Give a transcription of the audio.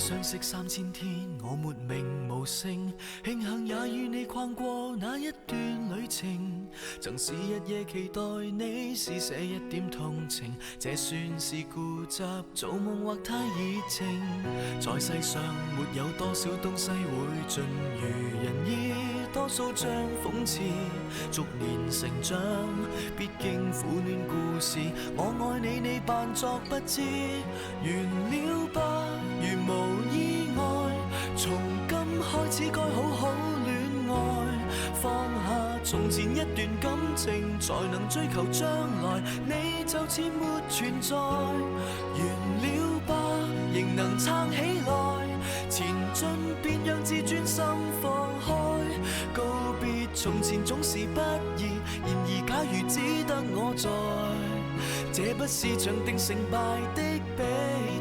相識3000天，我沒名無姓，慶幸也與你逛過那一段旅程。曾是日夜期待你施捨一點同情，這算是固執，做夢或太熱情。在世上沒有多少東西會盡如人意，多數將諷刺逐年成長。畢竟苦戀故事，我愛你，你扮作不知，完了吧，如無意外。從今開始該好好戀愛，放下從前一段感情，才能追求將來。你就似沒存在，完了吧，仍能撐起來。前進便讓自尊心放開，告別從前總是不易。然而假如只得我在，這不是場定成敗的比